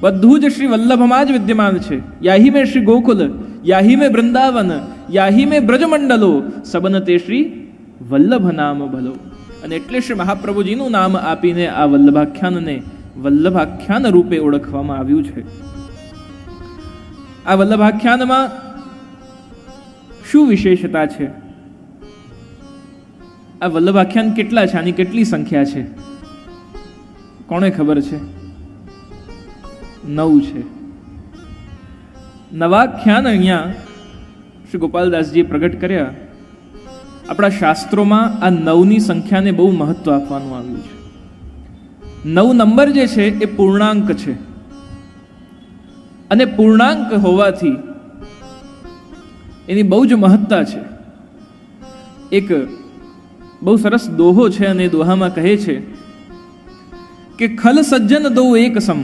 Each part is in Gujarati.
બધું જ શ્રી વલ્લભમાં જ વિદ્યમાન છે. યાહી મેં શ્રી ગોકુલ, યાહી મેં વૃંદાવન, યાહી મેં બ્રજમંડલો, સબન તે શ્રી વલ્લભ નામ ભલો. અને એટલે શ્રી મહાપ્રભુજીનું નામ આપીને આ વલ્લભાખ્યાનને વલ્લભાખ્યાન રૂપે ઓળખવામાં આવ્યું છે. આ વલ્લભાખ્યાનમાં શું વિશેષતા છે? આ વલ્લભાખ્યાન કેટલા છે? આની કેટલી સંખ્યા છે? કોને ખબર છે? 9 છે. નવાખ્યાન અહીંયા શ્રી ગોપાલદાસજીએ પ્રગટ કર્યા. આપણા શાસ્ત્રોમાં આ 9ની સંખ્યાને બહુ મહત્વ આપવાનું આવ્યું છે. 9 નંબર જે છે એ પૂર્ણાંક છે, અને પૂર્ણાંક હોવાથી એની બહુ જ મહત્તા છે. એક બહુ સરસ દોહો છે, અને દોહામાં કહે છે કે ખલ સજ્જન દો એક સમ,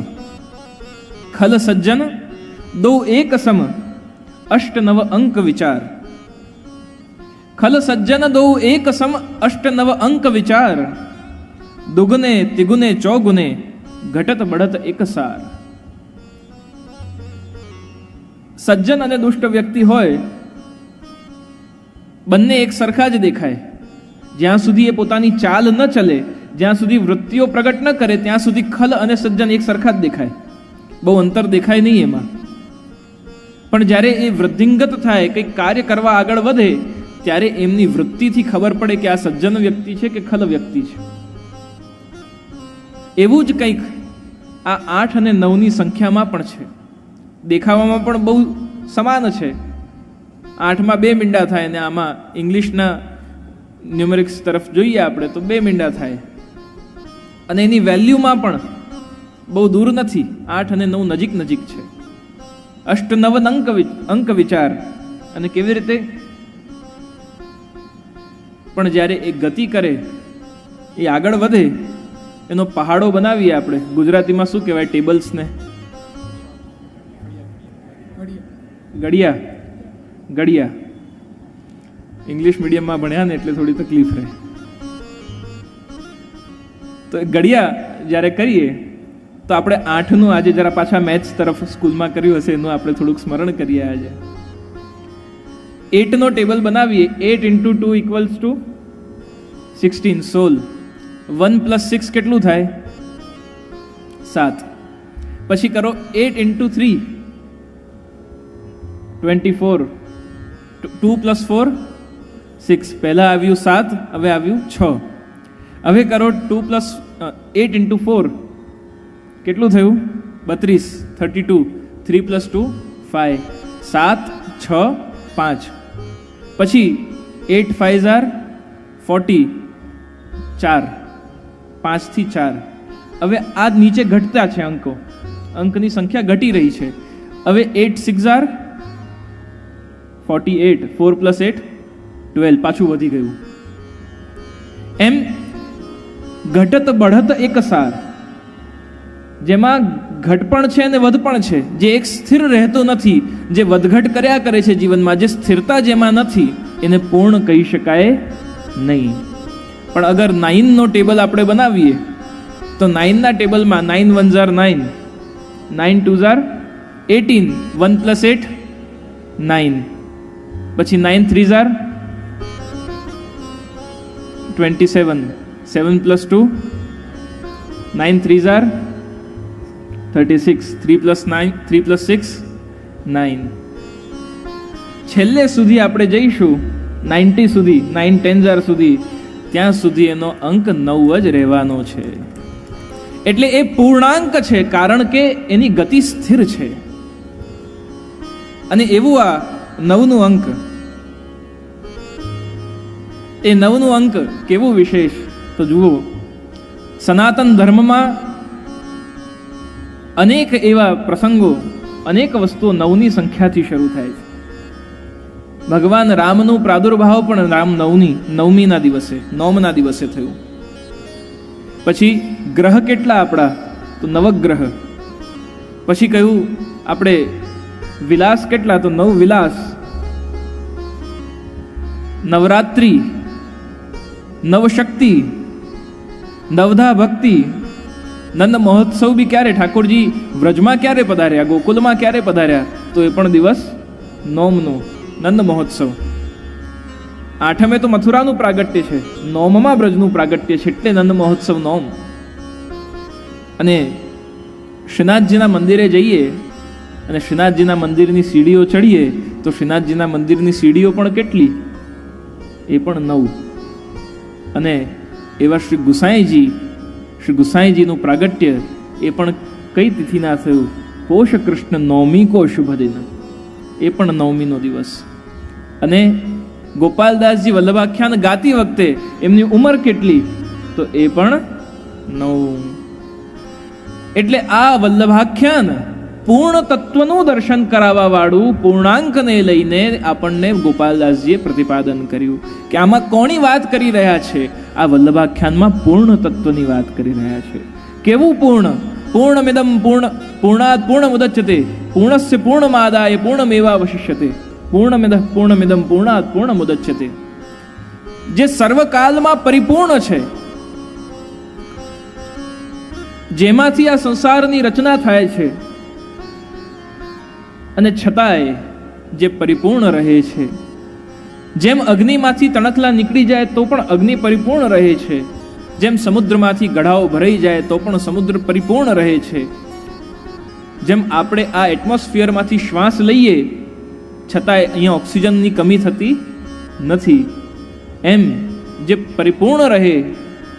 ખલ સજ્જન દો એક સમ, અષ્ટ નવ અંક વિચાર. ખલ સજ્જન દો એક સમ, અષ્ટ નવ અંક વિચાર, દુગને તિગુને ચોગુને, ઘટત બઢત એક સાર. સજ્જન અને દુષ્ટ વ્યક્તિ હોય, બંને એક સરખા જ દેખાય. જ્યાં સુધી એ પોતાની ચાલ ન ચલે, જ્યાં સુધી વૃત્તિઓ પ્રગટ ન કરે, ત્યાં સુધી ખલ અને સજ્જન એક સરખા જ દેખાય, બહુ અંતર દેખાય નહીં એમાં. પણ જ્યારે એ વૃદ્ધિંગત થાય, કંઈક કાર્ય કરવા આગળ વધે, ત્યારે એમની વૃત્તિથી ખબર પડે કે આ સજ્જન વ્યક્તિ છે કે ખલ વ્યક્તિ છે. એવું જ કંઈક આ 8 અને 9ની સંખ્યામાં પણ છે. દેખાવામાં પણ બહુ સમાન છે. 8માં 2 મીંડા થાય, અને આમાં ઇંગ્લિશના ન્યુમેરિક્સ તરફ જોઈએ આપણે તો 2 મીંડા થાય. અને એની વેલ્યુમાં પણ બહુ દૂર નથી. 8 અને 9 નજીક નજીક છે. અષ્ટ નવ અંક વિચાર. અને કેવી રીતે? પણ જ્યારે એ ગતિ કરે, એ આગળ વધે, એનો પહાડો બનાવીએ આપણે. ગુજરાતીમાં શું કહેવાય ટેબલ્સને? ગડિયા. ગડિયા. ઇંગ્લિશ મીડિયમમાં ભણ્યા ને એટલે થોડી તકલીફ રહે. તો ગડિયા જ્યારે કરીએ તો આપણે 8નું આજે જરા પાછા મેથ્સ તરફ સ્કૂલમાં કર્યું હશે, એનું આપણે થોડુંક સ્મરણ કરીએ. આજે 8નો ટેબલ બનાવીએ. 8 × 2 = 16, 16. 1 + 6 કેટલું થાય? 7. પછી કરો 8 × 3 24. 2 + 4 6. પહેલા આવ્યું 7, હવે આવ્યું 6. હવે કરો 8 × 4 કેટલું થયું? 32. 32. 3 + 2 5. 7 6 5. પછી 8 × 5 = 40. 4. 5 થી 4. હવે આ નીચે ઘટતા છે અંકો, અંકની સંખ્યા ઘટી રહી છે. હવે 8 × 6 = 48. 4 + 8 12. પાછું વધી ગયું. એમ ઘટત બઢત એક સાર, જેમાં ઘટ પણ છે અને વધ પણ છે. જે એક સ્થિર રહેતો નથી, જે વધઘટ કર્યા કરે છે જીવનમાં, જે સ્થિરતા જેમાં નથી, એને પૂર્ણ કહી શકાય નહીં. પણ અગર 9નો ટેબલ આપણે બનાવીએ તો 9ના ટેબલમાં 9 × 1 = 9, 9 × 2 = 18, 1 + 8 9, પછી 9 × 3 = 27, 7 + 2 9 × 3 = 36, 3 + 6 9. છેલ્લે સુધી આપણે જઈશું 90 સુધી, 9 × 10 સુધી, ત્યાં સુધી એનો અંક 9 જ રહેવાનો છે. એટલે એ પૂર્ણાંક છે, કારણ કે એની ગતિ સ્થિર છે. અને એવું આ 9નું અંક, એ 9નું અંક કેવું વિશેષ તો જુઓ. સનાતન ધર્મમાં અનેક એવા પ્રસંગો, અનેક વસ્તુઓ 9ની સંખ્યાથી શરૂ થાય છે. ભગવાન રામનું પ્રાદુર્ભાવ પણ રામ નવમીના દિવસે, નોમના દિવસે થયું. પછી ગ્રહ કેટલા આપણા? તો નવગ્રહ. પછી કહ્યું આપણે વિલાસ કેટલા? તો 9 વિલાસ. નવરાત્રિ, નવશક્તિ, નવધા ભક્તિ, નંદ મહોત્સવ બી ક્યારે, ઠાકોરજી વ્રજમાં ક્યારે પધાર્યા, ગોકુલમાં ક્યારે પધાર્યા, તો એ પણ દિવસ નોમનો નંદ મહોત્સવ. 8મે તો મથુરાનું પ્રાગટ્ય છે, 9મમાં બ્રજનું પ્રાગટ્ય છે, એટલે નંદ મહોત્સવ નોમ. અને શ્રીનાથજીના મંદિરે જઈએ અને શ્રીનાથજીના મંદિરની સીડીઓ ચડીએ તો શ્રીનાથજીના મંદિરની સીડીઓ પણ કેટલી, એ પણ 9. અને એવા શ્રી ગુસાઈજીનું પ્રાગટ્ય એ પણ કઈ તિથિના થયું, પોષ કૃષ્ણ નવમી કો શુભ દિન, એ પણ 9મીનો દિવસ. અને ગોપાલદાસજી વલ્લભાખ્યાન ગાતી વખતે એમની ઉંમર કેટલી, તો એ પણ 9. એટલે આ વલ્લભાખ્યાન પૂર્ણ તત્વનું દર્શન કરાવવા વાળું પૂર્ણાંકને લઈને આપણને ગોપાલદાસજીએ પ્રતિપાદન કર્યું કે આમાં કોની વાત કરી રહ્યા છે, આ વલ્લભાખ્યાનમાં પૂર્ણ તત્વની વાત કરી રહ્યા છે. કેવું પૂર્ણ? પૂર્ણમિદમ પૂર્ણાત પૂર્ણમુદચ્યતે પૂર્ણસ્ય પૂર્ણમાદાય પૂર્ણમેવાવશિષ્યતે પૂર્ણમિદમ પૂર્ણાત પૂર્ણમુદચ્યતે. જે સર્વકાલમાં પરિપૂર્ણ છે, જેમાંથી આ સંસારની રચના થાય છે, અને છતાંય જે પરિપૂર્ણ રહે છે. જેમ અગ્નિમાંથી તણખલા નીકળી જાય તો પણ અગ્નિ પરિપૂર્ણ રહે છે, જેમ સમુદ્રમાંથી ગઢાઓ ભરાઈ જાય તો પણ સમુદ્ર પરિપૂર્ણ રહે છે, જેમ આપણે આ એટમોસ્ફિયરમાંથી શ્વાસ લઈએ છતાંય અહીંયા ઓક્સિજનની કમી થતી નથી, એમ જે પરિપૂર્ણ રહે,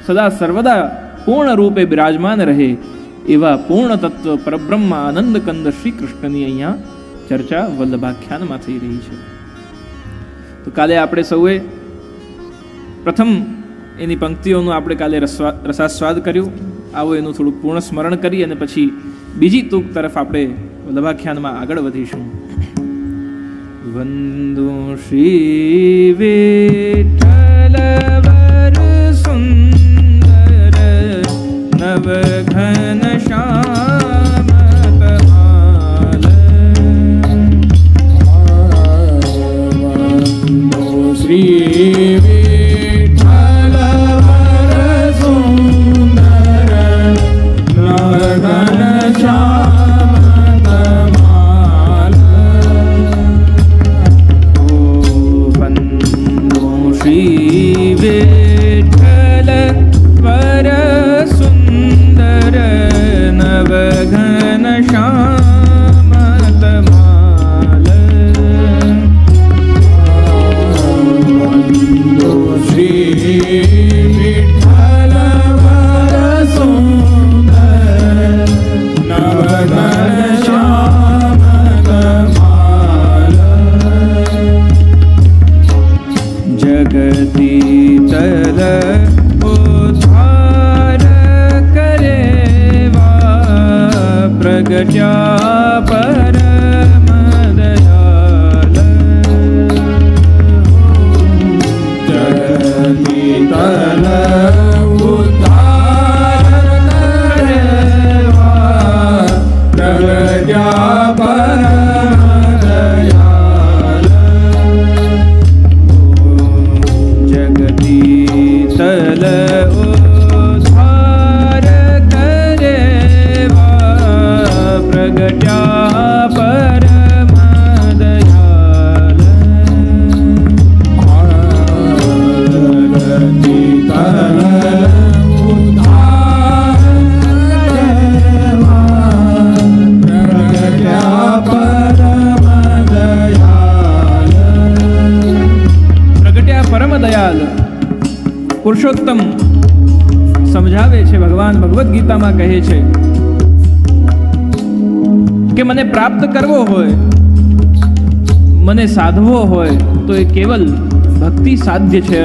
સદા સર્વદા પૂર્ણ રૂપે બિરાજમાન રહે એવા પૂર્ણ તત્વ પરબ્રહ્મ આનંદ કંદ શ્રી કૃષ્ણની અહીંયા ચર્ચા વલ્લભાખ્યાનમાં થઈ રહી છે. તો કાલે આપણે સૌએ પ્રથમ એની પંક્તિઓનું આપણે કાલે રસાસ્વાદ કર્યું. આવો એનું થોડુંક પૂર્ણ સ્મરણ કરી અને પછી બીજી તૂક તરફ આપણે વલ્લભાખ્યાનમાં આગળ વધીશું. વંદુ શ્રી વિઠ્ઠલ વર સુંદર નવ ઘન શ્યામ તમાલ. શ્રી વિઠ્ઠલ વર સુંદર નવ ઘન શ્યામ તમાલ. ઓ વંદુ શ્રી વિઠ્ઠલ વર સુંદર નવ ઘન શ્યામ તમાલ. શ્રી વિઠ્ઠલ વર સુંદર નવ ઘન શ્યામ તમાલ. જગતી તલ ઉદ્ધાર કરેવા પ્રગટ્યા પરમ દયાલ. જગતી તલ ઉદ્ધાર કરેવા પ્રગટ્યા પરમ દયાલ. જગતી તલ ઉદ્ધાર કરેવા પ્રગટ્યા પરમ દયાલ. જગતી તલ ઉદ્ધાર કરેવા પ્રગટ્યા પરમ દયાલ. પ્રગટ્યા પરમ દયાલ. પુરુષોત્તમ સમજાવે છે, ભગવાન ભગવદ્ ગીતામાં કહે છે કે મને પ્રાપ્ત કરવો હોય, મને સાધવો હોય તો એ કેવલ ભક્તિ સાધ્ય છે.